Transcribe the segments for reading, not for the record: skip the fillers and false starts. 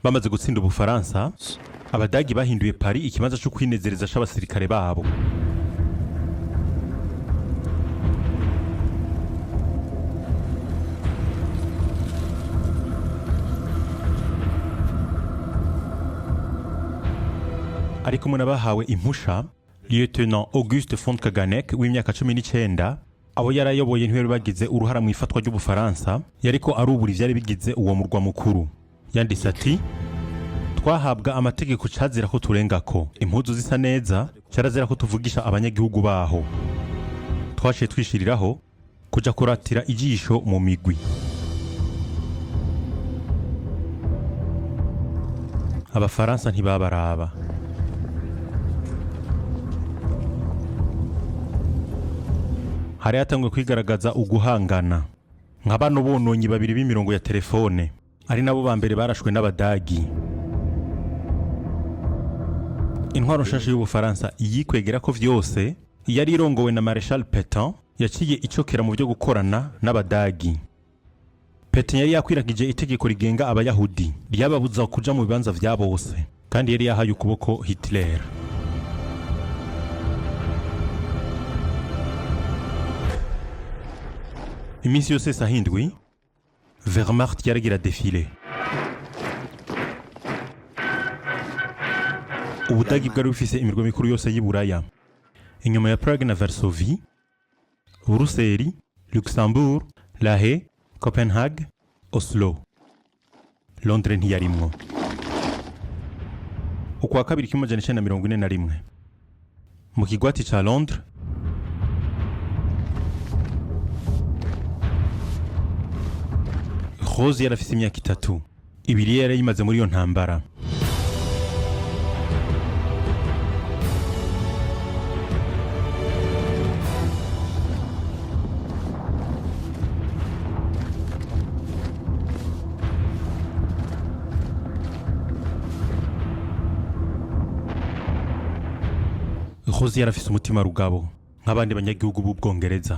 bamaze gutsinda Ubufaransa, Abadagi bahinduye Paris ikibanza cyo kwinezereza c'abasirikare babo. Ariko muna bahawe impusha, Lieutenant Auguste Fontcaganek w'imyaka 19 abo yarayoboye ntwere bagize uruhara mu ifatwa ry'Ubufaransa, yariko arubura ivyari bigize uwo murwa mukuru. Yanditse ati: twahabwa amategeko cazira ko turengako, impuzu zisa neza carazira ko tuvugisha abanyagihugu baho. Twashiye twishiriraho kuja kuratira ijisho mu migwi. Abafaransa ntibabaraba. Hari hatangwe kwigaragaza uguhangana. Nka bano bononyi babiri b'imirongo ya telefone ari nabo ba mbere barashwe n'Abadagi. Intwaro nshasha y'Ubufaransa iyikwegera ko vyose yari irongowe na Marshal Pétain yaciye icokera mu byo gukorana n'Abadagi. Pétain yari yakwiragije itegeko rigenga Abayahudi ryababuza kuja mu bibanza vya bose, kandi yari yahaye ukuboko Hitler. Iminsi yose sahindwi, Wehrmacht yaragira défilé. Ubudagi bwari bufise imirwa mikuru yose y'Iburaya. Inyuma ya Prague na Varsovie, Bruxelles, Luxembourg, La Haye, Copenhague, Oslo. Londres ntiyarimwo. Ukwa kabiri kimajana 1941. Mu kigwati ca Londres, Rose yarafise imyaka 3. Ibiri yari yimaze muri iyo ntambara. Rose yarafise umutima rugabo nk'abandi banyagihugu b'Ubwongereza.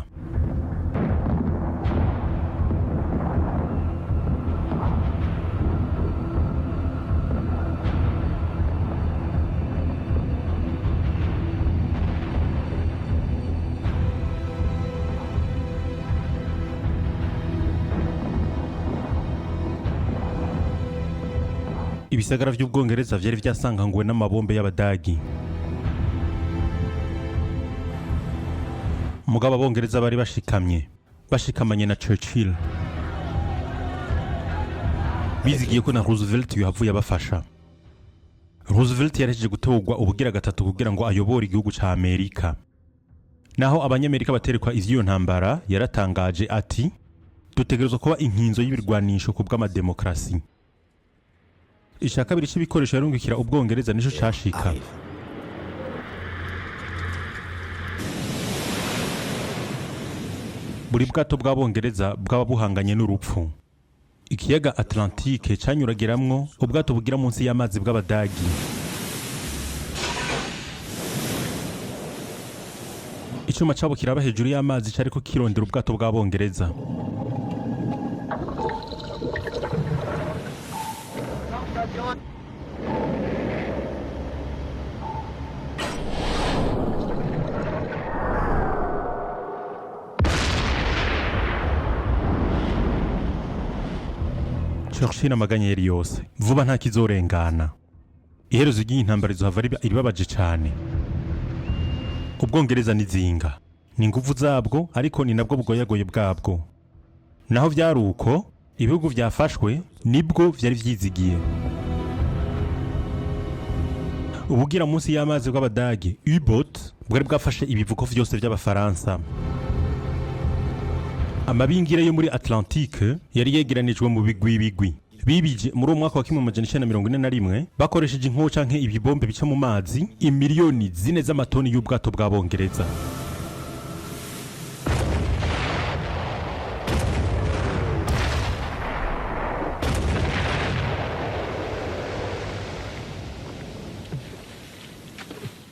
Ibisagara vy'Ubwongereza vyari vyasanganguwe n'amabombe y'Abadagi. Mugabo Abongereza bari bashikamanye na Churchill. Bizigiye ko na Roosevelt yahavuye abafasha. Roosevelt yarejeje gutogwa ubugira gatatu kugira ngo ayobore igihugu ca Amerika. Naho abanyamerika baterekwa ivyo ntambara, yaratangaje ati: dutegerezwa kuba inkinzo y'ibirwanisho ku bw'amademokrasi. Ishaka kabiri c'ibikoresho yarungikira Ubwongereza nico cashika. Buri bwato bw'Abongereza bwaba buhanganye n'urupfu. Ikiyaga Atlantique canyuragiramwo ubwato bugira munsi y'amazi bw'Abadagi. Icuma cabo kiraba hejuru y'amazi cariko kirondera ubwato bw'Abongereza. Churchill amaganya yari yose, vuba nta kizorengana. Iherezo ry'intambara izohava ribabaje cane. Ubwongereza nizinga, ni nguvu zabwo ariko ni nabwo bugoyagoye bwabwo. Naho vyari uko, ibihugu vyafashwe nibwo vyari vyizigiye. Ubugira munsi y'amazi bw'Abadagi, U-boat, bwari bwafashe ibivuko vyose vy'Abafaransa. Amabingire yo muri Atlantique yari yegeranijwe mu bigwi. Bibije muri umwaka wa 1941 bakoresheje inko canke ibibombe bica mu mazi imiliyoni 4 z'amatoni y'ubwato bw'Abongereza.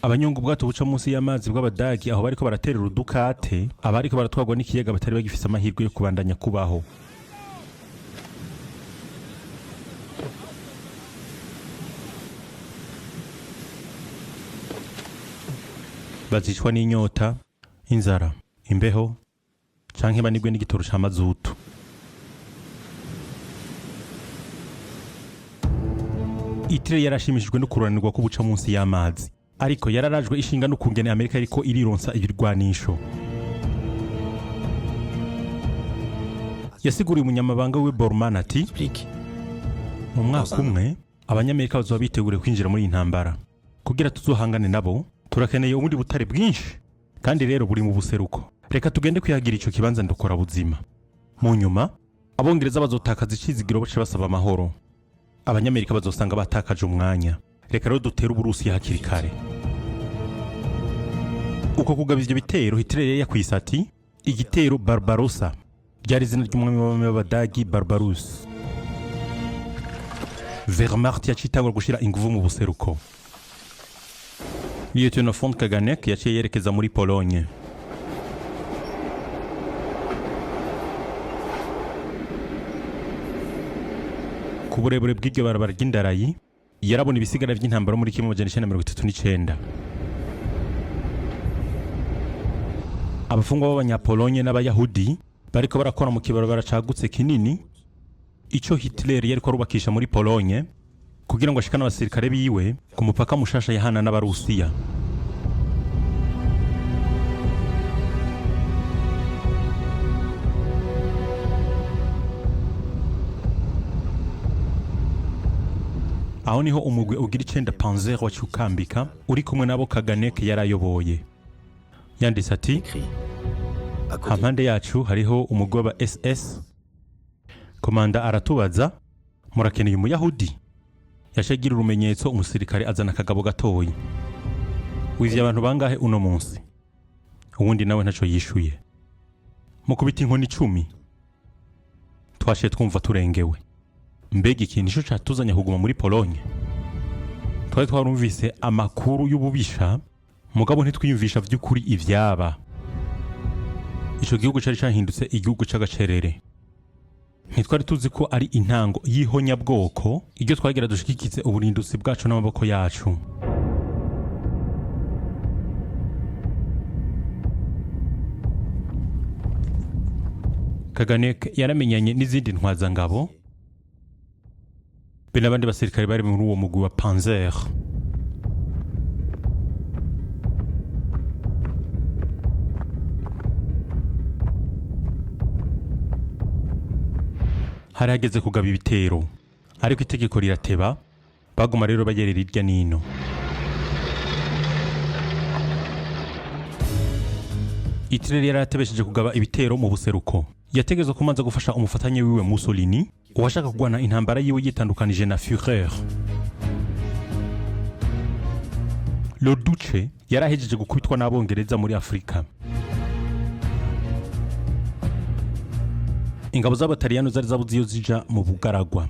Abanyonga ubwato buca munsi y'amazi bw'Abadagi aho bariko baraterera udukate, abariko baratwagwa n'ikiyaga batari bagifise amahirwe yo kubandanya kubaho. bazicwa n'inyota, inzara, imbeho canke banigwe n'igitoro ca mazutu. Hitler yarashimishijwe no kuranirwa ko buca munsi y'amazi, ariko yararajwe ishinga no kungene Amerika ariko irironsa ibirwanisho. Yasiguriye umunyamabanga we Bormann ati mu mwaka umwe abanyamerika bazoba bitegure kwinjira muri intambara. Kugira tuzohangane nabo turakeneye ubundi butare bwinshi kandi rero buri mu buseruko. Reka tugende kwihagira ico kibanza ndokora buzima. Mu nyuma abongereza bazotakaza icizigiro bace basaba amahoro. Abanyamerika bazosanga batakaje umwanya. Reka rero dutere Uburusiya hakiri kare. Uko kugaba ivyo bitero Hitler yakwise ati igitero Barbarossa, ryari izina ry'umwami w'Abadagi Barbarossa. Wehrmacht yacitangura gushira inguvu mu buseruko. Lieutenant von Kaganek yaciye yerekeza muri Pologne. Ku burebure bw'iryo barabara ry'indarayi yarabona ibisigara by'intambara muri 1939. Abafungwa b'Abanyapolonye n'Abayahudi bariko barakora mu kibarabara cagutse kinini ico Hitler yariko arubakisha muri Pologne kugira ngo ashikane abasirikare biwe ku mupaka mushasha yahana n'Abarusiya. Aho niho umugwi ugira 9 Panzer wa Cyukambika uri kumwe nabo Kaganek yarayoboye. Yanditse ati hampande yacu hariho umugwi wa SS. Komanda aratubaza murakeneye umuyahudi. Yashagira urumenyetso umusirikare azana akagabo gatoyi. Wivye abantu bangahe uno munsi? Ubundi nawe ntaco yishuye. Mukubita inkoni 10. Twashe twumva turengewe. Mbega ikintu ico catuzanya kuguma muri Pologne. Twari twarumvise amakuru y'ububisha mugabo ntitwiyumvisha vy'ukuri ivyaba. Ico gihugu cari cahindutse igihugu c'agacerere. Ntitwari tuzi ko ari intango y'ihonyabwoko iryo twagira dushikikize uburinduzi bwacu n'amaboko yacu. Kaganek yaramenyanye n'izindi ntwazangabo be n'abandi basirikare bari muri uwo mugwi wa Panzer. Harageze kugaba ibitero, ariko itegeko rirateba, baguma rero bagerera irya nino. Hitler yaratebesheje kugaba ibitero mu buseruko. Yategezwe kumanza gufasha umufatanye wiwe Mussolini, uwashaka kugwana intambara yiwe yitandukanije na Führer. Le Duce yarahejeje gukubitwa n'Abongereza muri Afrika. Ingabo z'Abataliyano zari zabuze iyo zija mu Bugaragwa.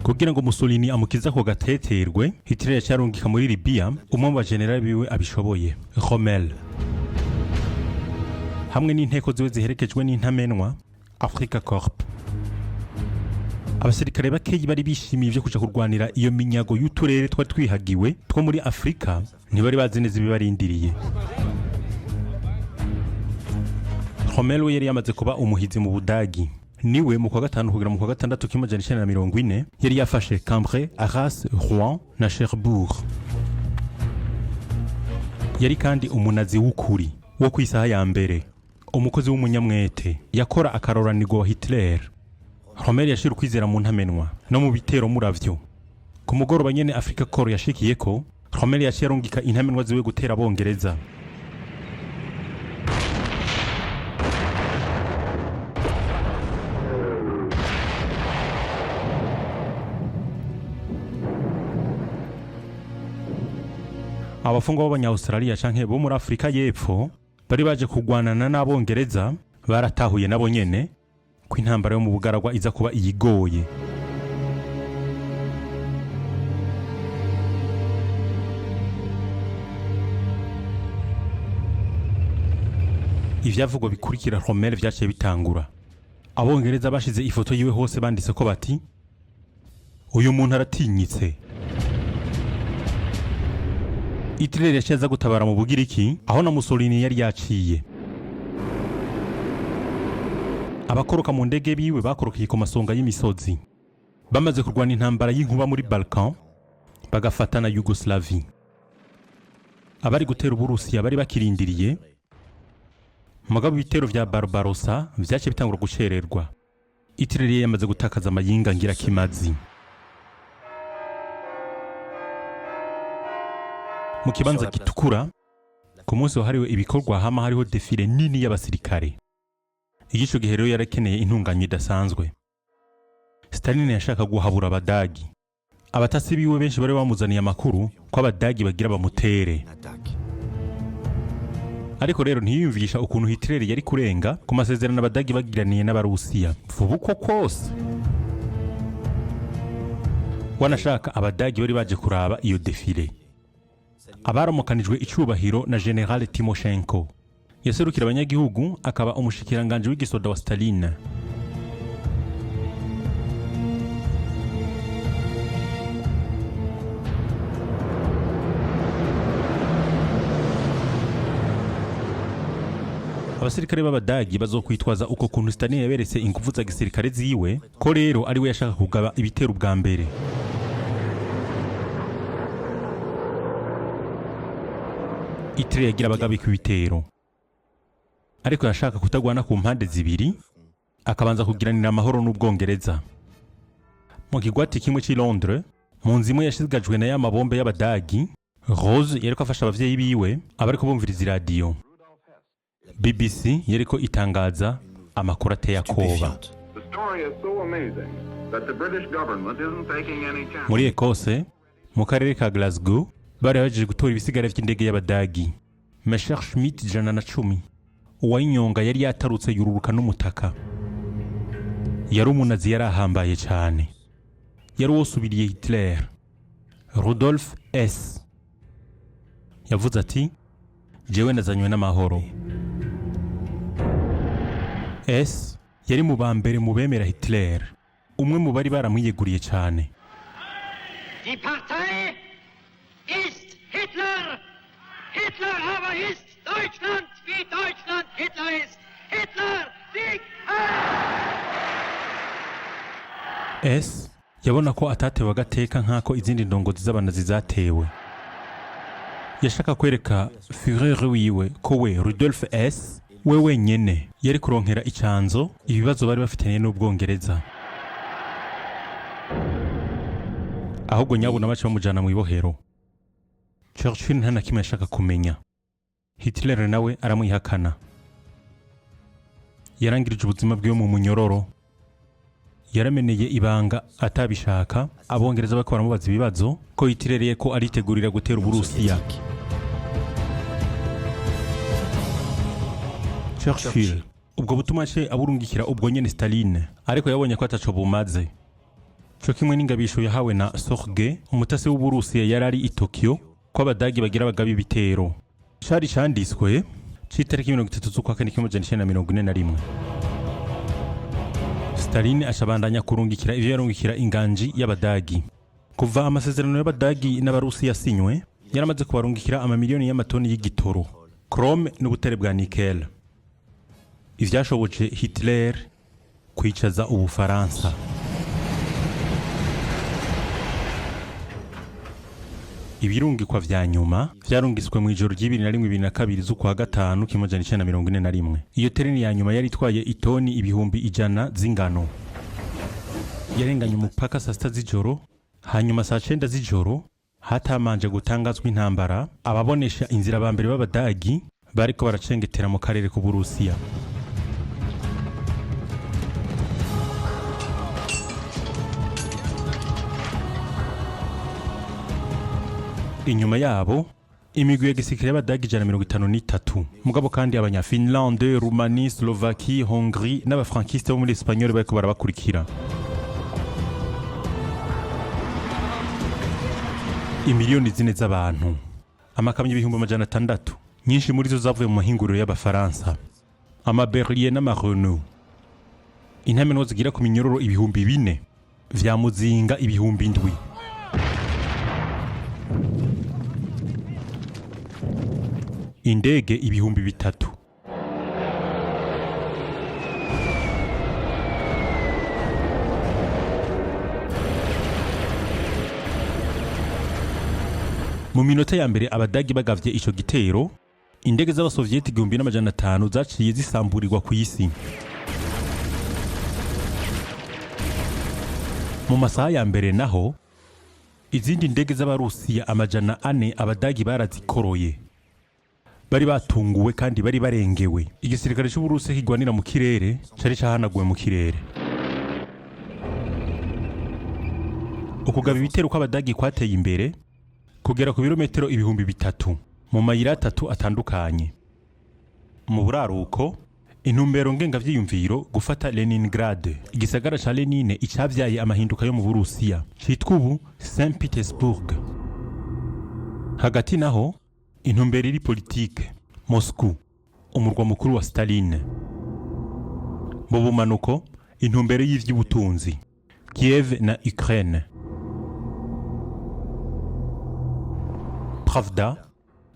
Kugira ngo Mussolini amukiza ko gateterwe, Hitler yacarungika muri Libya umwe mu bagenerali biwe abishoboye, Rommel. Hamwe n'inteko ziwe ziherekejwe n'intamenwa Afrika Corps. Abasirikare bakeyi bari bishimiye ivyo kuja kurwanira iyo minyago y'uturere twa twihagiwe two muri Afrika, ntibari bazi neza ibibarindiriye. Rommel we yari yamaze kuba umuhizi mu Budagi. Niwe mu kwa gatanu kugira mu kwa gatandatu kimajana 1940 yari yafashe Cambrai, Arras, Rouen na Cherbourg. Yari kandi umunazi w'ukuri wo kwisaha ya mbere, umukozi w'umunyamwete yakora akaroranirwa wa Hitler. Rommel yashira ukwizera mu ntamenwa no mu bitero muravyo. Ku mugoroba nyene Afrika Corps yashikiyeko, Rommel yaciye arungika intamenwa ziwe gutera Abongereza. Abafungwa b'Abanya-Australia canke bo muri Afrika y'Epfo bari baje kugwanana n'Abongereza baratahuye nabo nyene ko intambara yo mu Bugaragwa iza kuba iyigoye. Ivyavugo bikurikira Rommel vyaciye bitangura. Abongereza bashize ifoto yiwe hose banditse ko bati uyu muntu aratinyitse. Hitler yaciye gutabara mu Bugiriki aho na Mussolini yari yaciye. Abakoroka mu ndege biwe bakorokeye ku masonga y'imisozi. Bamaze kurwana intambara y'inkuba muri Balkan bagafata na Yugoslavie. Abari gutera Uburusiya bari bakirindiriye. Mugabo ibitero vya Barbarossa vyace bitangura gucererwa. Hitler yamaze gutakaza amayinga ngira kimazi. Mu kibanza gitukura ku munsi wahariwe ibikorwa hama hariho defile nini y'abasirikare. Igico gihe rero yarakeneye intunganye idasanzwe. Stalin yashaka guhabura Abadagi. Abatasi biwe benshi bari bamuzaniye amakuru ko Abadagi bagira bamutere. Ariko rero ntiyumvisha ukuntu Hitler yari kurenga ku masezerano Abadagi bagiraniye n'Abarusiya. Vuba uko kose wanashaka Abadagi bari baje kuraba iyo defile. Abaramukanijwe icubahiro na General Timoshenko. Yaserukira abanyagihugu akaba umushikiranganje w'igisoda wa Stalin. Abasirikare b'Abadagi bazokwitwaza uko kuntu Stalin yaberetse ingufu za gisirikare ziwe ko rero ari we yashaka kugaba ibitero bwa mbere. Hitler yagira abagabi ku bitero, ariko yashaka kutagwana ku mpande zibiri akabanza kugiranira amahoro n'Ubwongereza. Mu kigwati kimwe cy'i Londres mu nzimo yashizgajwe na y'amabombe y'Abadagi, Rose yariko afasha abavyeyi biwe abariko bumviriza radio. BBC yariko itangaza amakuru ateye akoba. Muri Ekose mu karere ka Glasgow bari baje gutora ibisigara by'indege y'Abadagi. Messerschmitt 110 uwayinyonga yari yatarutse yururuka n'umutaka. Yari umunazi yari ahambaye cyane. Yari wosubiriye Hitler. Rudolf S. yavuze ati jewe nazanywe n'amahoro. S yari mu bambere mu bemera Hitler, umwe mu bari baramwiyeguriye cyane. Die Partei ist Hitler. Hitler aber ist Deutschland, wie Deutschland Hitler ist. Hitler Sieg! S yabona ko atatewe agateka nk'ako izindi ndongozi z'abanazi zatewe. Yashaka kwereka Führer wiwe ko we Rudolf S we wenyene yari kuronkera icanzo ibibazo bari bafitanye n'Ubwongereza. Ahubwo nyabuna bace bamujana mu ibohero. Churchill nta nakimwe yashaka kumenya. Hitler nawe aramwihakana. Yarangirije ubuzima bwiwe mu munyororo. Yarameneye ibanga atabishaka. Abongereza bako baramubaza ibibazo ko Hitler yeko aritegurira gutera Uburusiya. Churchill ubwo butuma cye aburungikira ubwo nyene Stalin, ariko yabonye ko ataco bumaze. Cyo kimwe n'ingabisho yahawe na Sorge umutasi w'Uburusiya yarari i Tokyo ko Abadagi bagira abagabi bitero. Cari candiswe citariki 30 z'ukwa kane 1941. Stalin ashabandanya kurungikira ivyo yarungikira inganji y'Abadagi. Kuva amasezerano y'Abadagi n'Abarusiya sinywe, yaramaze kubarungikira amamiliyoni y'amatoni y'igitoro, chrome n'ubutere bwa nickel. Ivyashoboje Hitler kwicaza Ubufaransa. Ibirungikwa vya nyuma vyarungiswe mu ijoro ry'I2022 z'ukwa gatanu 1941. Iyo tereni ya nyuma yari itwaye itoni ibihumbi 100 z'ingano. Yarenganye umupaka saa 6 z'ijoro, hanyuma saa 9 z'ijoro hatamanje gutangazwa intambara. Ababonesha inzira bambere b'Abadagi bariko baracengetera mu karere k'Uburusiya. Inyuma yabo imigwi ya gisirikare y'Abadagi 153, mugabo kandi abanya Finlande, Rumani, Slovaki, Hongrie n'abafrankiste bo muri Espanyol bariko barabakurikira. Imiliyoni zine z'abantu, amakamyo ibihumbi 600, nyinshi muri zo zavuye mu mahinguriro y'Abafaransa, ama Berlier n'ama Renault. Intamenwa zigira ku minyororo ibihumbi 4 vya muzinga ibihumbi indwi. Indege ibihumbi bitatu. Mu minota ya mbere abadagi bagavye ico gitero, indege z'abasovieti 1500 zaciye zisamburirwa ku isi. Mu masaha ya mbere naho izindi ndege z'abarusiya 400 abadagi barazikoroye. Bari batunguwe kandi bari barengewe. Igisirikare cy'Uburusiya kigwanira mu kirere cari cahanaguwe mu kirere. Ukugaba ibitero kw'abadagi kwateye imbere kugera ku birometero ibihumbi bitatu mu mayira atatu atandukanye. Mu buraruko intumbero ngengavyiyumviro gufata Leningrad, igisagara ca Lenine icavyaye amahinduka yo mu Burusiya citwa ubu Saint Petersburg. Hagati naho intumbero iri politike Moscou, umurwa mukuru wa Staline. Mu bumanuko intumbero y'ivy'ubutunzi Kiev na Ukraine. Pravda,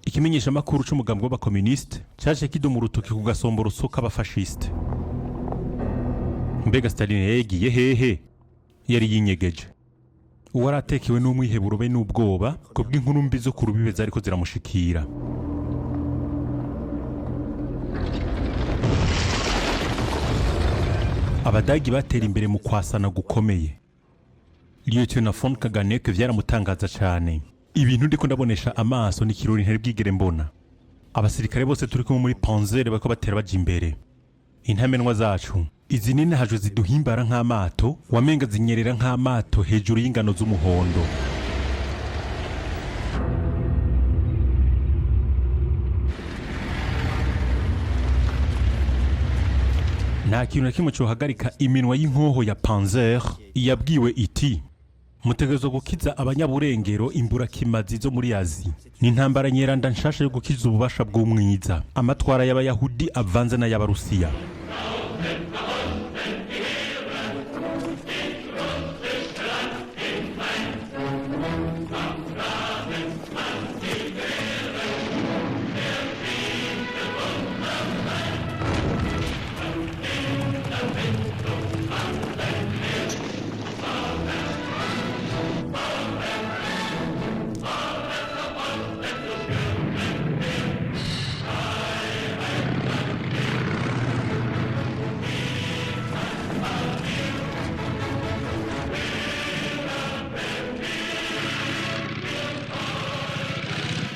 ikimenyesha makuru c'umugambwe w'abakomuniste caje kidoma urutoki ku gasomboroso k'abafashiste. Mbega Staline yagiye hehe? Yari yinyegeje. Uwaratekewe n'umwiheburo be n'ubwoba kubw'inkuru mbi zo ku rubibe zariko ziramushikira. Abadagi batera imbere mu kwasana gukomeye. Lieutenant von Kaganek vyaramutangaza cane. Ibintu ndiko ndabonesha amaso ni kirori ntari bwigere mbona. Abasirikare bose turiko muri Panzer bako batera baje imbere. Intamenwa zacu izi nini hajo ziduhimbara nk'amato, wamenga zinyerera nk'amato hejuru y'ingano z'umuhondo. Nta kintu na kimwe cohagarika iminwa y'inkoho ya Panzer iyabwiwe iti mutegerezo gukiza abanyaburengero imburakimazi zo muri Azi. Ni intambara nyeranda nshasha yo gukiza ububasha bw'umwiza, amatwara y'abayahudi avanze na y'abarusiya.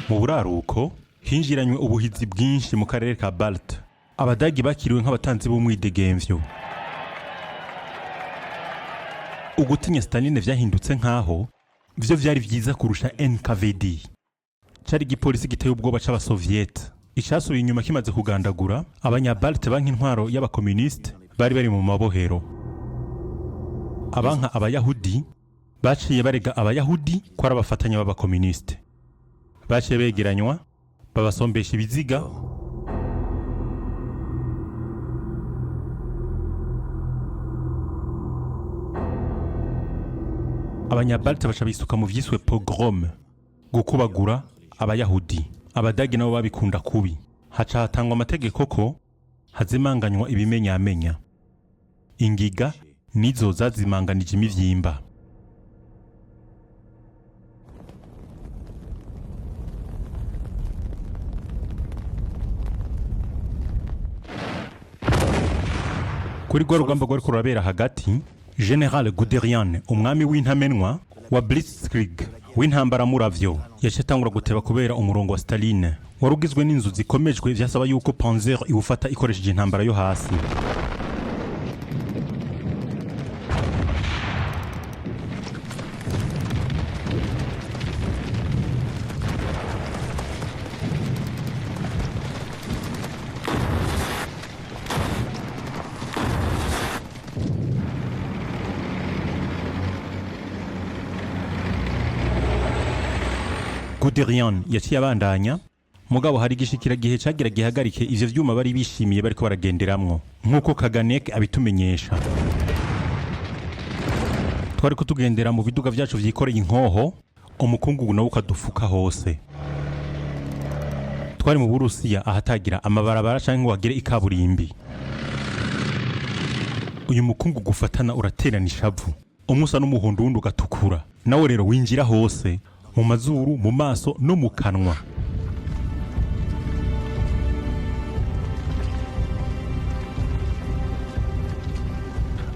Mu buraruko hinjiranywe ubuhizi bwinshi mu karere ka Balt. Abadagi bakiriwe nk'abatanzi b'umwidegemvyo. Ugutinya Staline vyahindutse nkaho vyo vyari vyiza kurusha NKVD. Cari igipolisi giteye ubwoba c'abasovieti. Icasubiye inyuma kimaze kugandagura abanyabalt banki intwaro y'abakomuniste bari bari mu mabohero. Abanka abayahudi baciye barega abayahudi ko ari abafatanya b'abakomuniste. Baciye begeranywa babasombesha ibiziga. Abanyabalti baca bisuka mu vyiswe pogrom, gukubagura abayahudi. Abadagi nabo babikunda kubi. Haca hatangwa amategeko ko hazimanganywa ibimenyamenya. Ingiga nizo zazimanganije imivyimba. Kuri gwa rugamba rwari kurabera hagati, General Guderian, umwami w'intamenwa wa Blitzkrieg w'intambara muravyo, yacetangura guteba kubera umurongo wa Staline warugizwe n'inzu zikomejwe vyasaba yuko Panzer iwufata ikoresheje intambara yo hasi. Guderian yaciye abandanya, mugabo hari gishikira gihe cagira gihagarike ivyo vyuma bari bishimiye bariko baragenderamwo, nkuko Kaganek abitumenyesha. twari kutugendera mu biduga vyacu vyikoreye inkoho umukungugu nawo ukadufuka hose. Twari mu Burusiya ahatagira amabarabara canke ngo hagire ikaburimbi. Uyu mukungugu ufatana uraterana ishavu, umusa n'umuhondo wundi ugatukura, nawe rero winjira hose mu mazuru, mu maso no mu kanwa.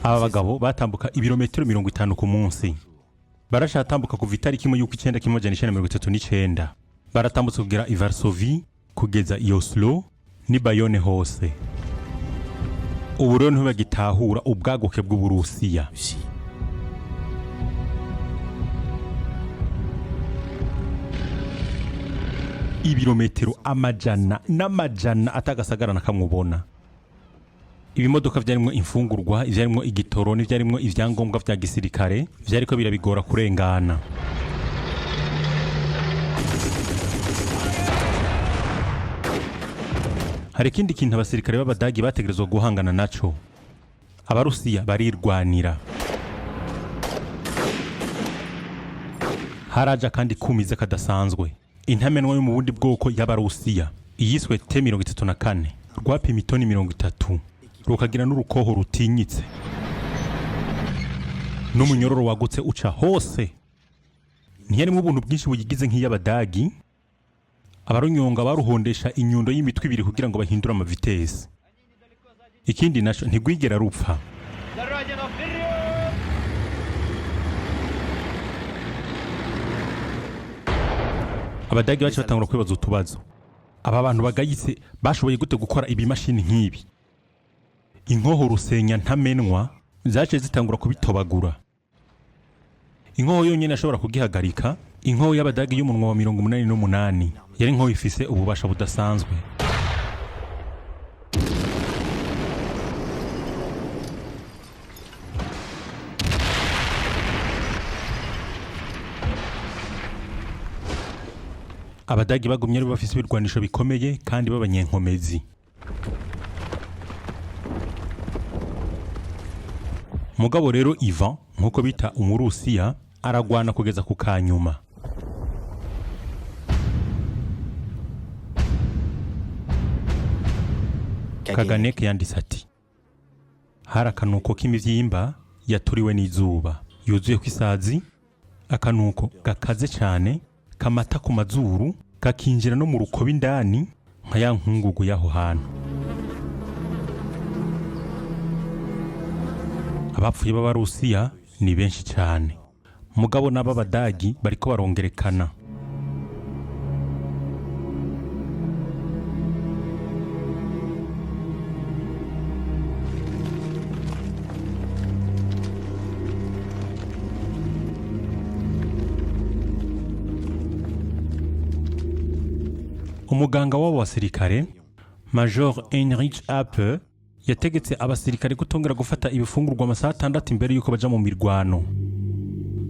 Aba bagabo batambuka ibirometero 50 ku munsi. Barashatambuka kuva itariki imwe y'uko 1939. Baratambutse kugera i Varsovie kugeza i Oslo ni Bayonne hose. Ubu rero ntibagitahura ubwaguke bw'Uburusiya. Ibirometero amajana n'amajana atagasagarana kamubona. Ibimodoka vyarimwo imfungurwa, vyarimwo igitoro, n'ivyarimwo ivyangombwa vya gisirikare, vyariko birabigora kurengana. Hari ikindi kintu abasirikare b'Abadagi bategerezwa guhangana naco. Abarusiya barirwanira. Haraja kandi kumize kadasanzwe. Intamenwa yo mu bundi bwoko y'Abarusiya, iyiswe T-34, rwapima itoni 30, rukagira n'urukoho rutinyitse. N'umunyororo wagutse uca hose. Ntiyarimo ubuntu bwinshi buyigize nk'iy'Abadagi. Abarunyonga baruhondesha inyundo y'imitwe ibiri kugira ngo bahindure amavitesi. Ikindi naco ntigwigera rupfa. Abadagi bacu batangura kwibaza utubazo. Aba bantu bagayitse bashoboye gute gukora ibimashini nk'ibi? Inkoho rusenya ntamenwa zaje zitangura kubitobagura. Inkoho yonyene ashobora kugihagarika, inkoho y'Abadagi y'umunwa wa 88 yari inkoho ifise ububasha budasanzwe. Abadagi bagumye ari bafise ibirwanisho bikomeye kandi b'abanyenkomezi. Mugabo rero Ivan nkuko bita Umurusiya aragwana kugeza ku kanyuma. Kaganek yanditse ati: hari akanuko k'imivyimba yaturiwe n'izuba yuzuye kw'isazi, akanuko gakaze cyane kamata ku mazuru kakinjira no mu rukoba indani nka ya nkungugu yaho hantu. Abapfuye b'Abarusiya ni benshi cyane, mugabo n'Abadagi bariko barongerekana. Umuganga w'abo basirikare Major Heinrich Appe yategetse abasirikare kutongera gufata ibifungurwa amasaha 6 imbere yuko baja mu mirwano.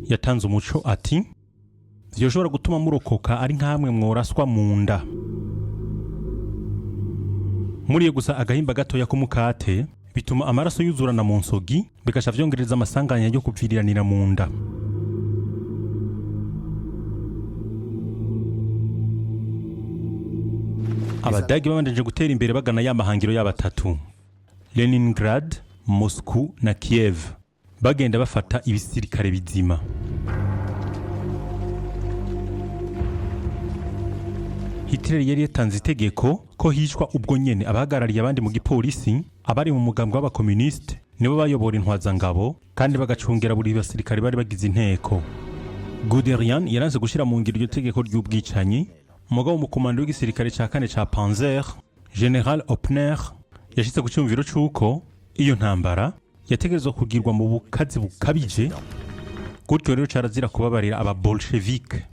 Yatanze umuco ati: vyoshobora gutuma murokoka ari nkamwe mworaswa mu nda. Muriye gusa agahimba gatoya k'umukate bituma amaraso yuzurana mu nsogi, bigasha vyongereza amasanganya yo kupfiriranira mu nda. Abadagi babanje gutera imbere bagana y'amahangiro y'abatatu: Leningrad, Moscow na Kiev. Bagenda bafata ibisirikare bizima. Hitler yari yatanze itegeko ko hishwa ubwo nyene abahagarariye abandi mu gipolisi, abari mu mugambwe w'abakomuniste nibo bayobora intwazangabo kandi bagacungera buri basirikare bari bagize inteko. Guderian yaranze gushira mu ngiro iryo tegeko ry'ubwicanyi. Umugabo mu komando w'igisirikare ca kane ca Panzer, General Opner, yashitse ku cyumviro c'uko iyo ntambara yategerezwa kugirwa mu bukazi bukabije, gutyo rero carazira kubabarira aba Bolshevik.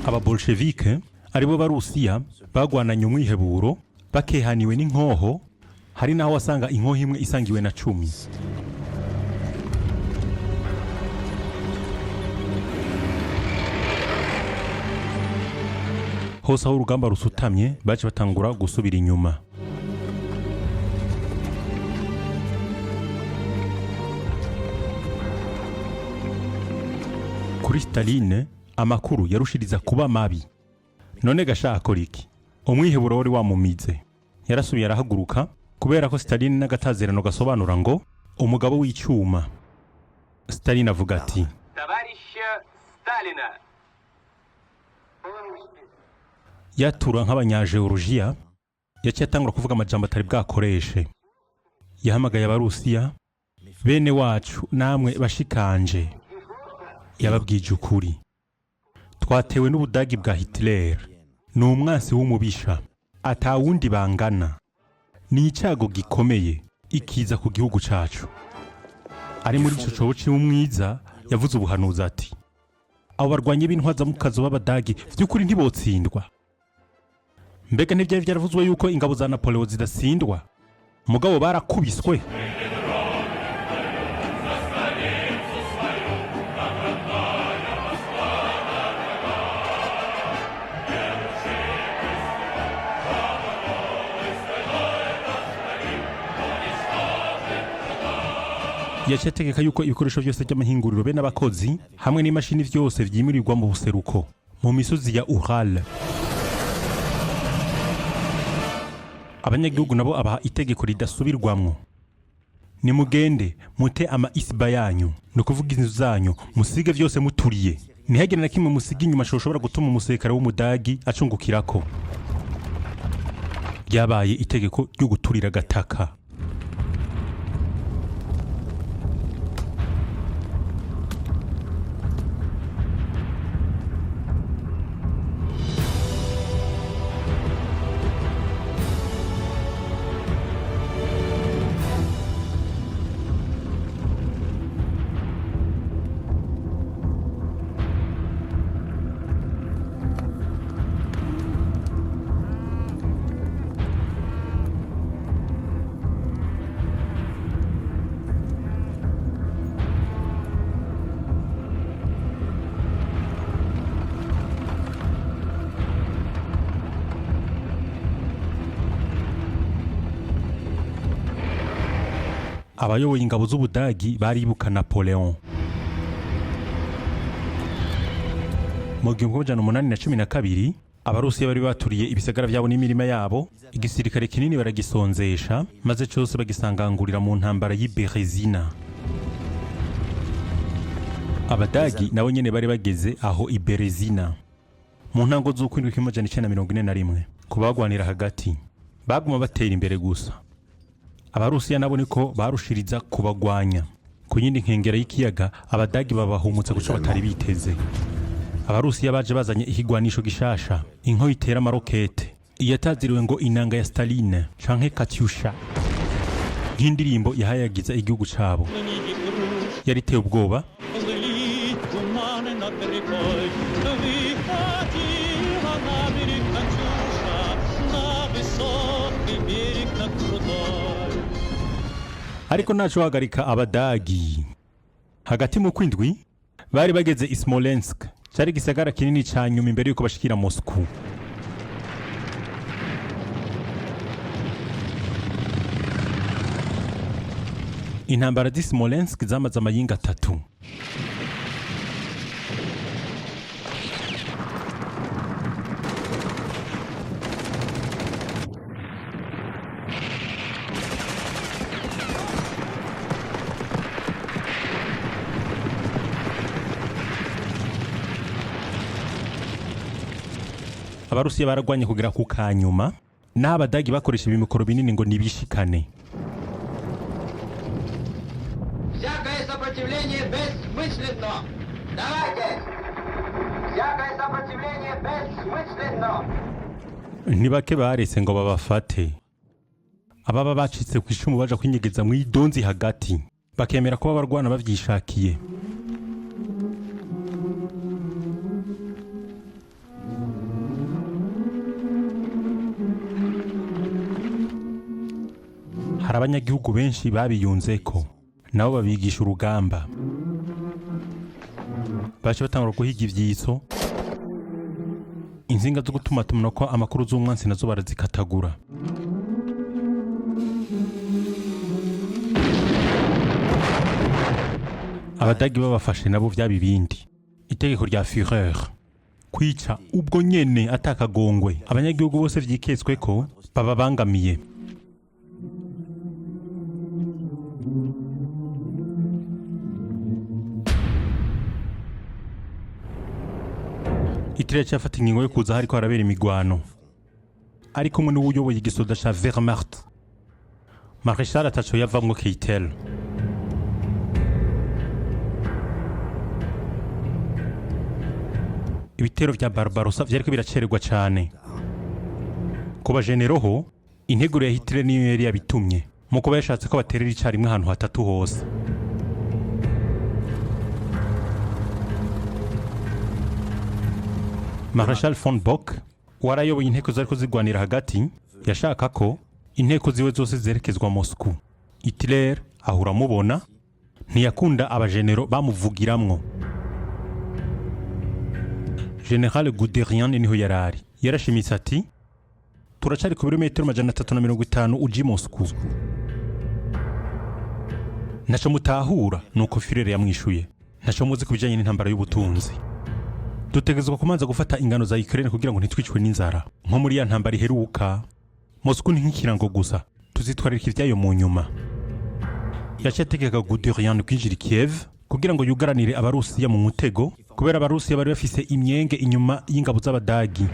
Aba Bolshevik aribo Barusiya bagwananye umwiheburo, bakehaniwe n'inkoho, hari naho wasanga inkoho imwe isangiwe na 10. hose aho urugamba rusutamye baje batangura gusubira inyuma. Kuri Staline amakuru yarushiriza kuba mabi. None gasha akora iki? Umwiheburo wari wamumize. Yarasubiye arahaguruka kubera ko Staline n'agatazerano gasobanura ngo umugabo w'icyuma. Staline avuga ati yatura nk'abanyageorgia yaciye atangura kuvuga amajambo atari bwakoreshe. Yahamagaye abarusiya bene wacu namwe bashikanje. Yababwije ukuri. Twatewe n'ubudagi bwa Hitler. Ni umwansi w'umubisha. Atawundi bangana. Ni icyago gikomeye ikiza ku gihugu cacu. Ari muri ico cobo cy'umwiza yavuze ubuhanuzi ati abo barwanye b'intwaza mu kazo b'abadagi vy'ukuri ntibotsindwa. Mbega ntivyari vyaravuzwe yuko ingabo za Napoleon zidasindwa? Mugabo barakubiswe. Yacetegeka yuko ibikoresho byose by'amahinguriro be n'abakozi hamwe n'imashini vyose vyimirirwa mu buseruko mu misozi ya Ural. Abanyagihugu nabo abaha itegeko ridasubirwamwo. Nimugende mute ama isiba yanyu, no kuvuga inzu zanyu musige vyose muturiye. Ntihagire na kimwe musige inyuma shoshobora gutuma umusekara w'umudagi acungukirako. Ryabaye itegeko ryo guturira gataka. Abayoboye ingabo z'ubudagi baribuka Napoleon. Mu 1812 abarusiya bari baturiye ibisagara byabo n'imirima yabo, igisirikare kinini baragisonzesha maze cyose bagisangangurira mu ntambara y'Iberezina. Abadagi nabo nyene bari bageze aho Iberezina mu ntango z'ukwindwi 1941 kubagwanira hagati baguma batera imbere gusa. Abarusiya nabo niko barushiriza kubagwanya. Ku yindi nkengera y'ikiyaga abadagi babahumutse guca batari biteze. Abarusiya baje bazanye ikigwanisho gishasha, inko itera amarokete iyataziriwe ngo inanga ya Staline canke Katyusha, nk'indirimbo yahayagiza igihugu cabo. Yariteye ubwoba ariko naco hagarika abadagi. Hagati mu kwindwi bari bageze i Smolensk, cyari gisagara kinini ca nyuma imbere yuko bashikira Moscow. Intambara di Smolensk zamaze amayinga 3. Abarusiya baragwanye kugira ku kanyuma, n'abadagi bakoresha ibimikoro binini ngo nibishikane. Всякое сопротивление бессмысленно. Давайте. Всякое сопротивление бессмысленно. Ntibake barese ngo babafate. Ababa bacitse ku icumu baje kwinyegeza mu idonzi hagati, bakemera ko babarwana bavyishakiye. Hari abanyagihugu benshi babiyunzeko nabo babigisha urugamba. Baje batangura guhiga ivyitso, inzinga zo gutumatumana ko amakuru z'umwansi nazo barazikatagura. Abadagi babafashe nabo vyabibindi. Itegeko rya Führer kwica ubwo nyene atakagongwe abanyagihugu bose vyiketswe ko bababangamiye. Hitler cyafata ingingo yo kuza hariko harabera imigwano ari kumwe n'ubuyoboye igisoda ca Wehrmacht. Marshal ataco yavamwo Keitel. Ibitero vya Barbarossa vyariko biracererwa cane. Kuba generoho integuro ya Hitler niyo yari yabitumye mu kuba yashatse ko baterera icarimwe ahantu hatatu hose. Marshal von Bock warayoboye inteko zariko zigwanira hagati yashaka ko inteko ziwe zose zerekezwa Moscou. Hitler ahura mubona ntiyakunda abagenero bamuvugiramwo. General Guderian niho yarari yarashimitse ati turacari ku birometero 350 uji Moscou. Naco mutahura nuko Führer yamwishuye naco muzi kubijanye n'intambara y'ubutunzi. Dutegezwa kumanza gufata ingano za Ukraine kugira ngo ntitwicwe n'inzara nko muri ya ntambara iheruka. Moscou ni nk'ikirango gusa tuzitwarira ivyayo mu nyuma. Yacetegeka Guderian kwinjira Kiev kugira ngo yugaranire abarusiya mu mutego kubera abarusiya bari bafise imyenge inyuma y'ingabo z'abadagi.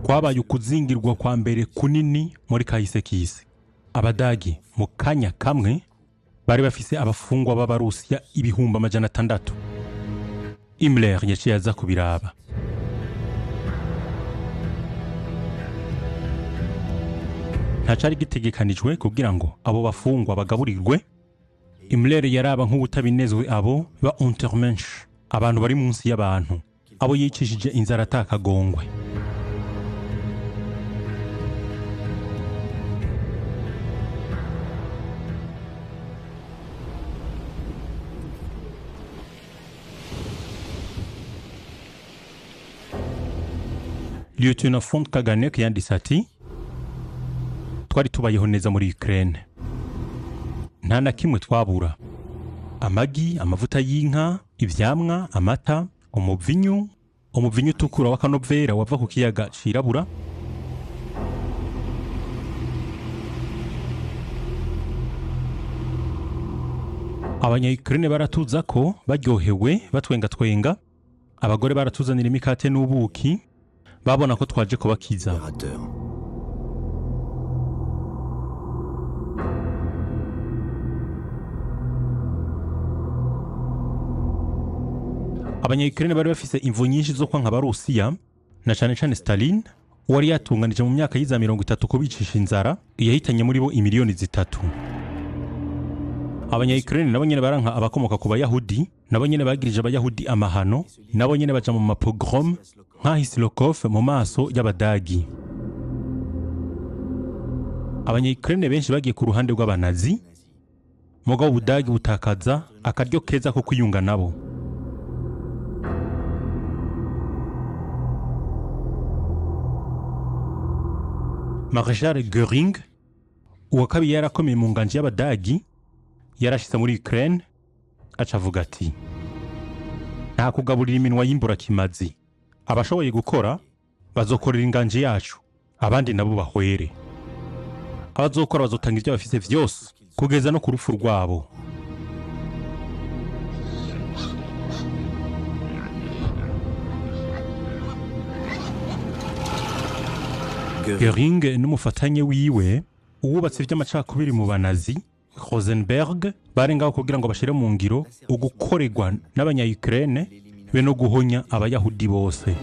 Kwabaye ukuzingirwa kwa mbere kunini muri kahise k'isi. Abadagi mu kanya kamwe bari bafise abafungwa b'abarusiya 600,000. Himmler yaciye aza kubiraba. Ntacari gitegekanijwe kugira ngo abo bafungwa bagaburirwe. Himmler yaraba nk'ubutabinezwe abo ba Untermensch, abantu bari munsi y'abantu, abo yicishije inzara atakagongwe. Lieutenant von Kaganek yanditse ati twari tubayeho neza muri Ukraine, nta na kimwe twabura: amagi, amavuta y'inka, ivyamwa, amata, umuvinyu utukura wa kanovera wava ku kiyaga cirabura, abanya-Ukraine baratuza ko baryohewe batwenga, abagore baratuzanira imikate n'ubuki babona ko twaje kubakiza. Abanya-Ukraine bari bafise imvu nyinshi zo kwanka abarusiya na cane Stalin wari yatunganije mu myaka y'iza 30 kubicisha inzara yahitanye muri bo imiliyoni 3. Abanya-Ukraine nabo nyene baranka abakomoka ku Bayahudi, nabo nyene bagirije Abayahudi amahano, nabo nyene baja mu mapogrom nka Hislokov mu maso y'Abadagi. Abanya-Ukraine benshi bagiye ku ruhande rw'abanazi, mugabo Ubudagi butakaza akaryo keza ko kwiyunga nabo. Marshal Göring uwakabi yarakomeye mu nganje y'Abadagi yarashitse muri Ukraine acavuga ati nta kugaburira iminwa y'imbura kimazi, abashoboye gukora bazokorera inganje yacu, abandi nabo bahwere. Abazokora bazotanga ivyo bafise vyose kugeza no ku rupfu rwabo. Göring n'umufatanye wiwe uwubatse ivy'amacakubiri mu banazi Rosenberg barengaho kugira ngo bashire mu ngiro ugukorerwa n'abanya-Ukraine be no guhonya abayahudi bose.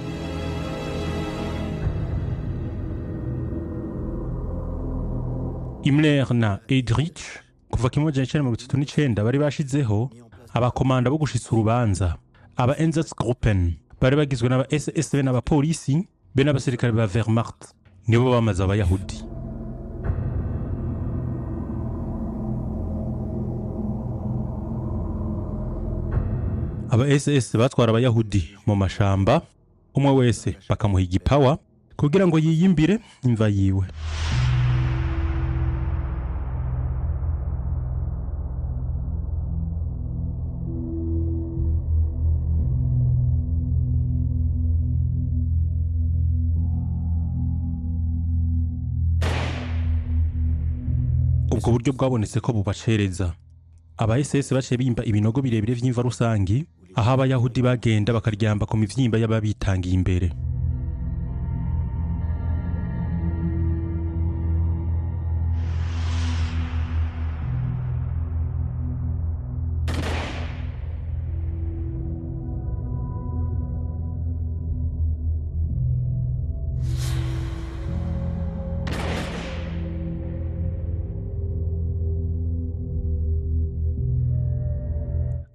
Himmler na Heydrich kuva kimwe cyane mu 1939 bari bashizeho abakomanda bo gushitsa urubanza, aba Einsatzgruppen bari bagizwe n'aba SS n'abapolisi be n'abasirikare ba Wehrmacht nibo bamaze abayahudi. aba SS batwara abayahudi mu mashamba, umwe wese bakamuha igipawa kugira ngo yiyimbire imva yiwe. Ubwo buryo bwabonetse ko bubacereza. Aba SS baciye bimba ibinogo birebire vy'imva rusangi, aho abayahudi bagenda bakaryamba ku mivyimba y'ababitangiye imbere.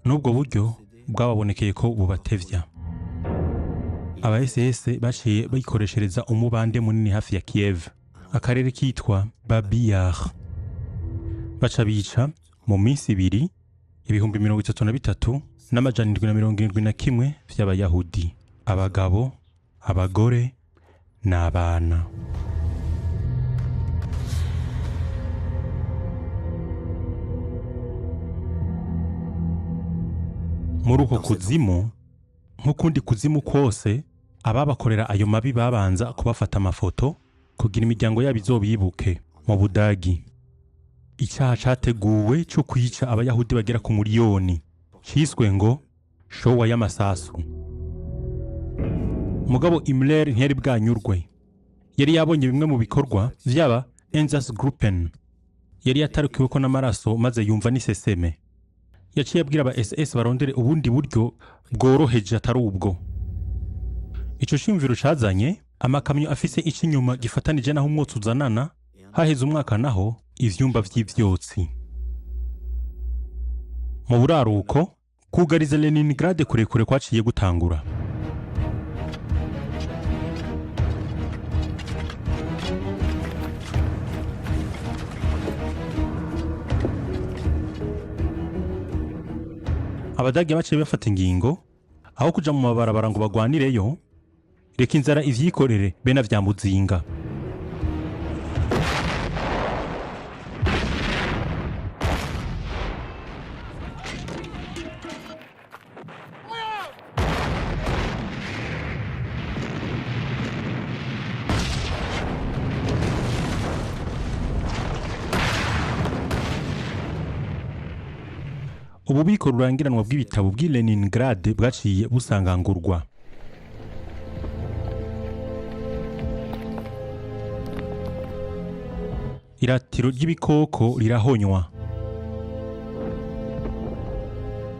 Nubwo buryo bwababonekeye ko bubatevya. Aba SS baciye bayikoreshereza umubande munini hafi ya Kiev, akarere kitwa Babi Yar. Baca bica mu minsi 2 ibihumbi 33 n'amajana 771 vy'abayahudi, abagabo, abagore n'abana. Muri uko kuzimu, nk'ukundi kuzimu kwose, ababakorera ayo mabi babanza kubafata amafoto kugira imiryango yabo izobibuke. Mu Budagi, icyaha categuwe cyo kwica abayahudi bagera ku miliyoni ciswe ngo showa y'amasasu. Mugabo Himmler ntiyari bwanyurwe. Yari yabonye bimwe mu bikorwa vy'aba Einsatzgruppen. Yari yatarukiwe ko n'amaraso maze yumva n'iseseme. Yaciye abwira aba SS barondere ubundi buryo bworoheje atari ubwo. Ico shimviro cazanye amakamyo afise ikinyuma gifatanije naho umwotsi uzanana, haheze umwaka naho ivyumba vy'ivyotsi. Mu buraruko, kugariza Leningrad kurekure kwaciye gutangura. Abadage baciye bafata ingingo, aho kuja mu mabarabara ngo bagwanireyo, reka inzara ivyikorere bena vya muzinga. Ububiko rurangiranwa bw'ibitabo bw'i Leningrad bwaciye busangangurwa. Iratiro ry'ibikoko rirahonywa.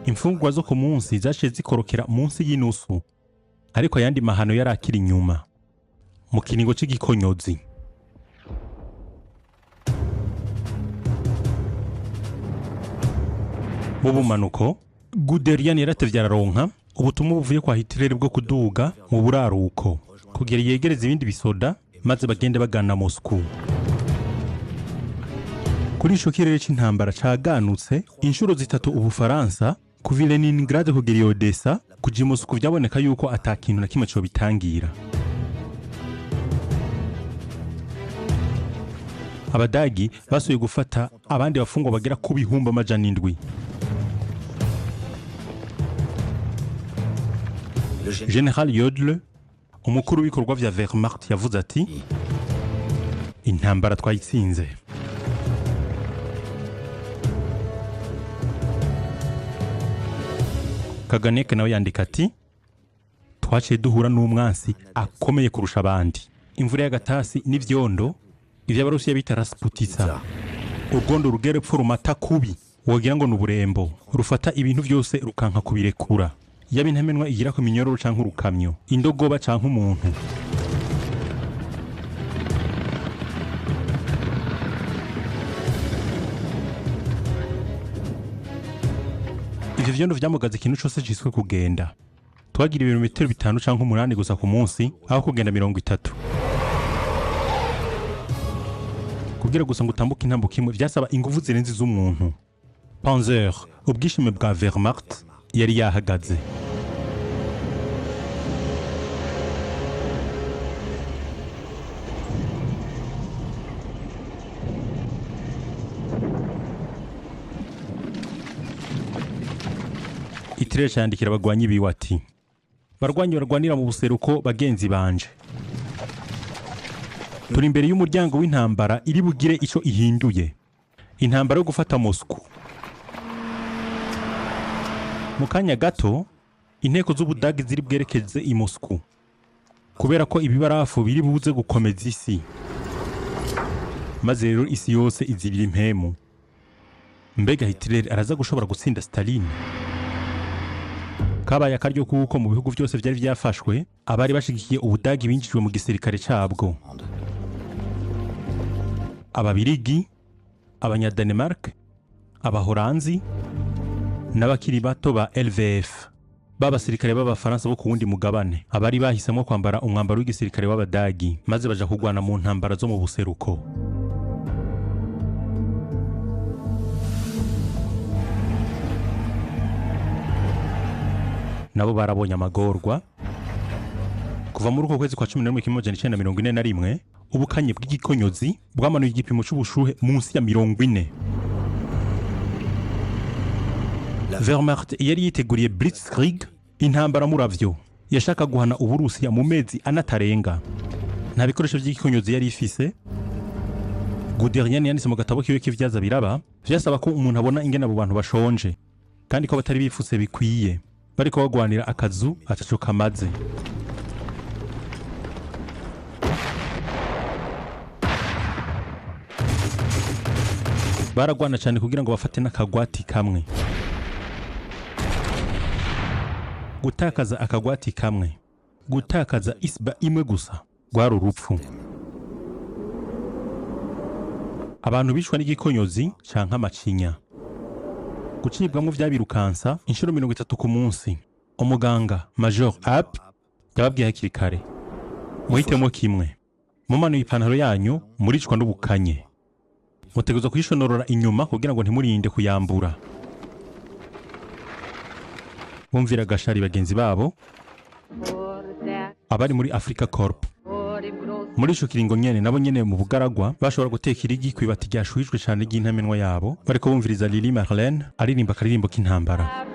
Imfungwa zo ku munsi zaciye zikorokera munsi y'inusu, ariko ayandi mahano yari akiri inyuma mu kiringo c'igikonyozi. Mu bumanuko, Guderian yaratevye araronka ubutumwa buvuye kwa Hitler bwo kuduga mu buraruko kugira yegereze ibindi bisoda maze bagende bagana Moscow. Kuri ico kirere c'intambara caganutse inshuro zitatu Ubufaransa kuva Leningrad kugera Odessa kuja Moscow, vyaboneka yuko atakintu na kimwe cyo bitangira. Abadagi basuye gufata abandi bafungwa bagera ku bihumbi amajana 7. General Jodl, umukuru w'ibikorwa vya Wehrmacht, yavuze ati intambara twayitsinze. Kaganek nawe yandika ati twaciye duhura n'umwansi akomeye kurusha abandi. Imvura y'agatasi n'ivyondo ivy'abarusiya bita Rasputitsa, urwondo rugere pfu rumata kubi wogira ngo n'uburembo rufata ibintu vyose rukanka kubirekura, yaba intamenwa igira ku minyororo canke urukamyo, indogoba canke umuntu. Ivyo vyondo vyamugaza ikintu cose ciswe kugenda. Twagira ibirometero 5 canke 8 gusa ku munsi aho kugenda 30. Kugira gusa ngo utambuke intambuko imwe vyasaba inguvu zirenze z'umuntu. Panzer, ubwishime bwa Wehrmacht, yari yahagaze. Hitler cyandikira abagwanyi biwe ati: barwanyi barwanira mu buseruko bagenzi banje, turi imbere y'umuryango w'intambara iri bugire ico ihinduye, intambara yo gufata Moscow. Mu kanya gato inteko z'Ubudagi ziri bwerekeze i Moscow kubera ko ibibarafu biri buze gukomeza isi, maze rero isi yose izibira impemu. Mbega Hitler araza gushobora gutsinda Stalin? Kabaye akaryo kuko mu bihugu byose byari byafashwe abari bashigikiye Ubudagi binjijwe mu gisirikare cyabwo. Ababirigi, Abanyadenmark, Abahoranzi n'abakiri bato ba LVF, babasirikare b'Abafaransa bo ku wundi mugabane, abari bahisemo kwambara umwambaro w'igisirikare w'Abadagi maze baja kugwana mu ntambara zo mu buseruko. Nabo barabonye amagorwa. Kuva muri uko kwezi kwa 11/1941 ubukanye bw'igikonyozi bwamanuye igipimo cy'ubushuhe munsi ya 40. Wehrmacht yari yiteguriye Blitzkrieg, intambara muravyo yashaka guhana Uburusiya mu mezi anatarenga. Nta bikoresho by'igikonyozi yari ifise. Guderian yanditse mu gatabo kiwe k'ivyaza biraba, vyasaba ko umuntu abona ingene abo bantu bashonje kandi ko batari bifuse bikwiye, bariko bagwanira akazu ataco kamaze. Baragwana cyane kugira ngo bafate n'akagwati kamwe. Gutakaza akagwati kamwe, gutakaza isba imwe gusa, gwari urupfu. Abantu bishwa n'igikonyozi canke amacinya. Gucibwamwo vyabirukansa inshuro 30 ku munsi. Umuganga Major App yababwiye hakiri kare: muhitemo kimwe, mumanuye ipantaro yanyu muricwa n'ubukanye, mutegerezwa kuyishonorora inyuma kugira ngo ntimurinde kuyambura. Bumvira gashari bagenzi babo abari muri Africa Corp. Muri ico kiringo nyene nabo nyene mu bugaragwa bashobora guteka irigi kwibati ryashwijwe cyane ry'intamenwa yabo, bariko bumviriza Lili Marlene aririmba akaririmbo k'intambara.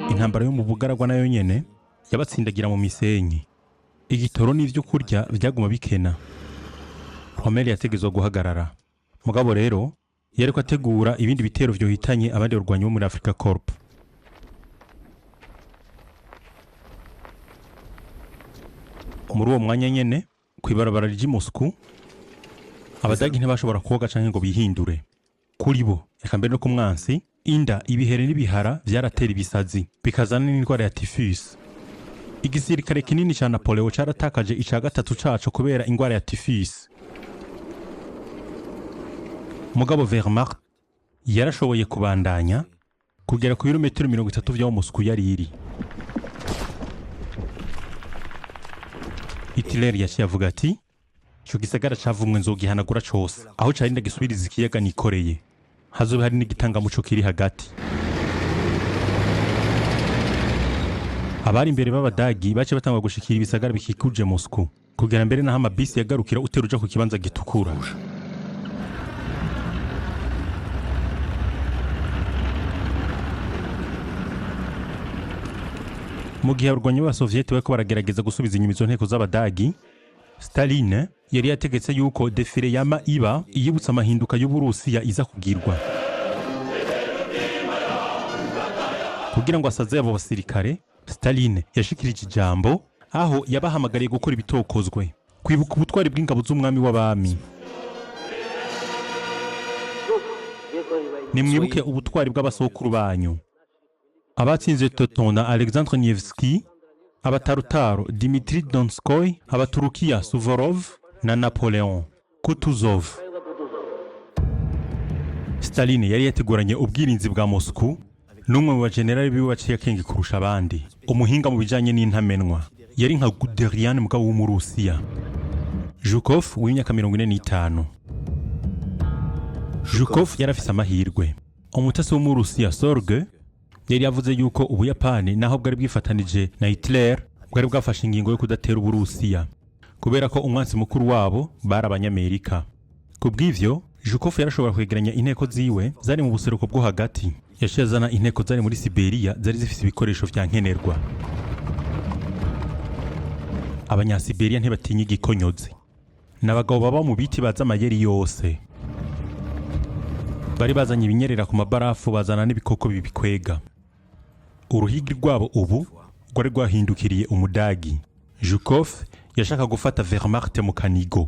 Intambara yo mu bugaragwa nayo nyene yabatsindagira mu misenyi. Igitoro n'ivyo kurya byaguma bikena. Rommel yategezwe guhagarara. Mugabo rero yariko ategura ibindi bitero vyohitanye abandi barwanyi bo muri Africa Corp. Muri uwo mwanya nyene kwibarabara ry'i Moscow Abadagi ntibashobora koga canke ngo bihindure. Kuri bo eka mbere no ku mwansi inda, ibihere n'ibihara vyaratera ibisazi bikazana n'indwara ya typhus. Igisirikare kinini ca Napoleon caratakaje ica gatatu caco kubera ingwara ya typhus. Mugabo Wehrmacht yarashoboye kubandanya kugera ku birometero 30 vya Moscow yari iri. Hitler yaciye avuga ati ico gisagara cavumwe nzogihanagura cose, aho carinda gisubiriza ikiyaga nikoreye, hazobe hari n'igitangamuco kiri hagati. Abari imbere b'Abadagi bace batangwa gushikira ibisagara bikikuje Moscow kugera mbere naho amabisi yagarukira uteruja ku kibanza gitukura. Mu gihe abarwanyi b'Abasovieti bariko baragerageza gusubiza inyuma izo nteko z'Abadagi, Stalin yari yategetse yuko defile yama iba iyibutsa amahinduka y'Uburusiya iza kugirwa. Kugira ngo asaze abo basirikare, Stalin yashikirije ijambo aho yabahamagariye gukora ibitokozwe, kwibuka ubutwari bw'ingabo z'umwami w'abami. Nimwibuke ubutwari bw'abasokuru banyu. Abatsinze Teuton na Alexandre Nevsky, abatarutaro Dmitri Donskoy, abaturukiya Suvorov na Napoleon Kutuzov. Stalin yari yateguranye ubwirinzi bwa Moscow n'umwe mu bajenerali biwe baciye akenge kurusha abandi, umuhinga mu bijanye n'intamenwa, yari nka Guderian mugabo w'umurusiya. Zhukov w'imyaka 45. Zhukov yarafise amahirwe. Umutasi w'umurusiya Sorge yari yavuze yuko Ubuyapani naho bwari bwifatanije na Hitler bwari bwafashe ingingo yo kudatera Uburusiya kubera ko umwansi mukuru wabo bari Abanyamerika. Kubw'ivyo Zhukov yarashobora kwegeranya inteko ziwe zari mu buseruko bwo hagati, yashazana inteko zari muri Siberia zari zifise ibikoresho vya nkenerwa. Abanyasiberia ntibatinya igikonyozi, n'abagabo baba mu biti baza amayeri yose. Bari bazanye ibinyerera ku mabarafu, bazana n'ibikoko bibikwega. Uruhigi rwabo ubu rwari rwahindukiriye Umudagi. Zhukov yashaka gufata Wehrmacht mu kanigo.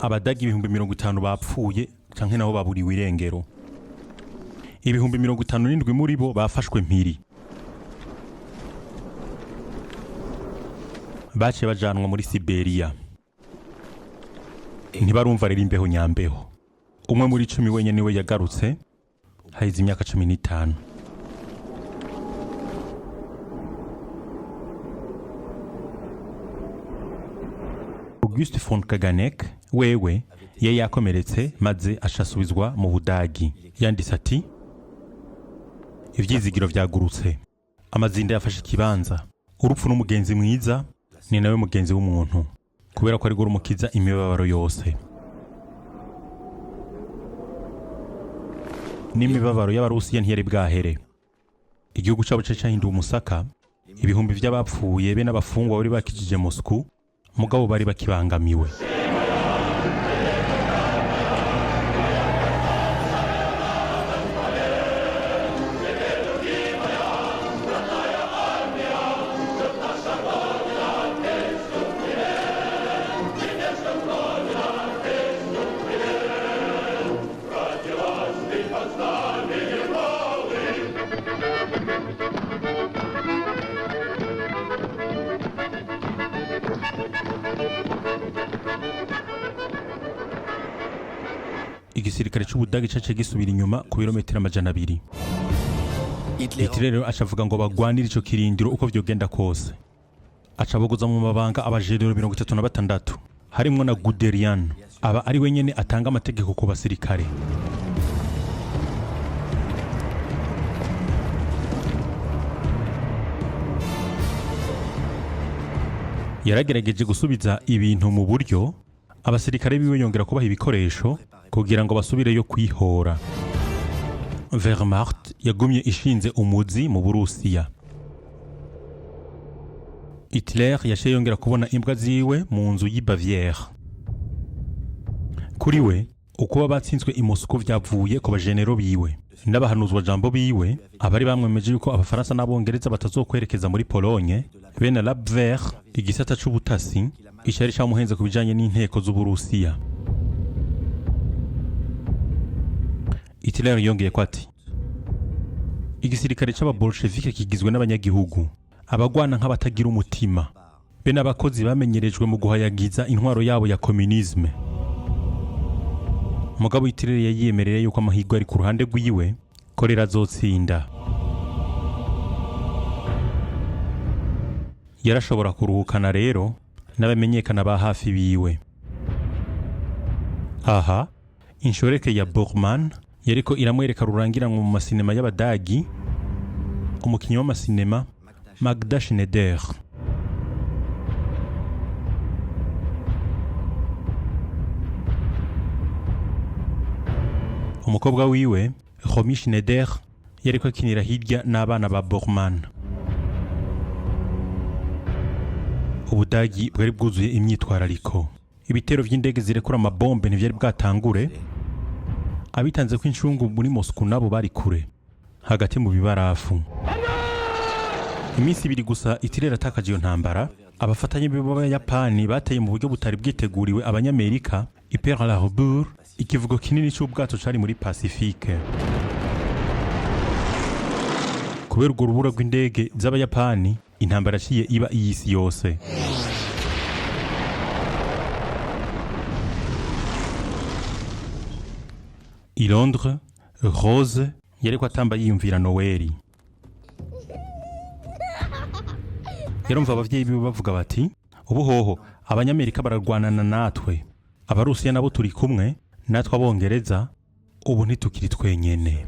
Abadagi 50,000 bapfuye canke nabo baburiwe irengero. 57,000 muri bo bafashwe mpiri. Baciye bajanwa muri Siberia. Ntibarumva rero imbeho nyambeho. Umwe muri 10 wenyene we yagarutse hayize imyaka 15. Auguste von Kaganek wewe yari yakomeretse maze ashasubizwa mu Budagi. Yanditse ati: ivyizigiro vyagurutse, amazinda yafashe ikibanza, urupfu n'umugenzi mwiza ni nawe mugenzi w'umuntu, kubera ko ari gurumukiza imibabaro yose. N'imibabaro y'Abarusiya ntiyari bwahere. Igihugu cyabo cahinduye umusaka, ibihumbi vy'abapfuye be n'abafungwa bari bakijije Moscow, mugabo bari bakibangamiwe. Igisirikare c'Ubudagi cace gisubira inyuma ku birometero 200. Hitler rero acavuga ngo bagwanire ico kirindiro uko vyogenda kose. Acabogoza mu mabanga abajedero 36 harimwo na Guderian, aba ari wenyene atanga amategeko ku basirikare. Yaragerageje gusubiza ibintu mu buryo, abasirikare biwe yongera kubaha ibikoresho kugira ngo basubireyo kwihora. Wehrmacht yagumye ishinze umuzi mu Burusiya. Hitler yashiye yongera kubona imbwa ziwe mu nzu y'i Bavière. Kuri we uko batsinzwe i Moscow vyavuye ku bajenero biwe n'abahanuzwa jambo biwe, abari bamwemeje yuko abafaransa n'abongereza batazokwerekeza muri Pologne. Bene Labwehr, igisata c'ubutasi icari camuhenze kubijanye n'inteko z'Uburusiya. Hitler yongeye ko ati: igisirikare c'ababolshevike kigizwe n'abanyagihugu, abagwana nk'abatagira umutima, be n'abakozi bamenyerejwe mu guhayagiza intwaro yabo ya communisme. Mugabo Hitler yayiyemereye yuko amahirwe ari ku ruhande rwiwe ko rirazotsinda. yarashobora kuruhukana rero n'abamenyekana ba hafi biwe. Aha inshoreke ya Borgman yariko iramwereka rurangiranwa mu masinema y'Abadagi umukinyi w'amasinema Magda Schneider. Umukobwa wiwe Romy Schneider yariko akinira hirya n'abana ba Borgman. Ubudagi bwari bwuzuye imyitwarariko. Ibitero vy'indege zirekura amabombe ntivyari bwatangure. Abitanze kw'inshungu muri Moscow nabo bari kure hagati mu bibarafu. Iminsi ibiri gusa itirera atakaje iyo ntambara, abafatanye b'Abayapani bateye mu buryo butari bwiteguriwe Abanyamerika i Pearl Harbor, ikivugo kinini cy'ubwato cari muri Pacifique. Kubera urwo rubura rw'indege z'Abayapani, intambara ciye iba iy'isi yose. I Londres, Rose yariko atamba yiyumvira Noeli. Yarumva abavyeyi biwe bavuga bati, ubuhoho Abanyamerika bararwanana natwe, Abarusiya nabo turi kumwe, natwe Abongereza ubu ntitukiri twenyene.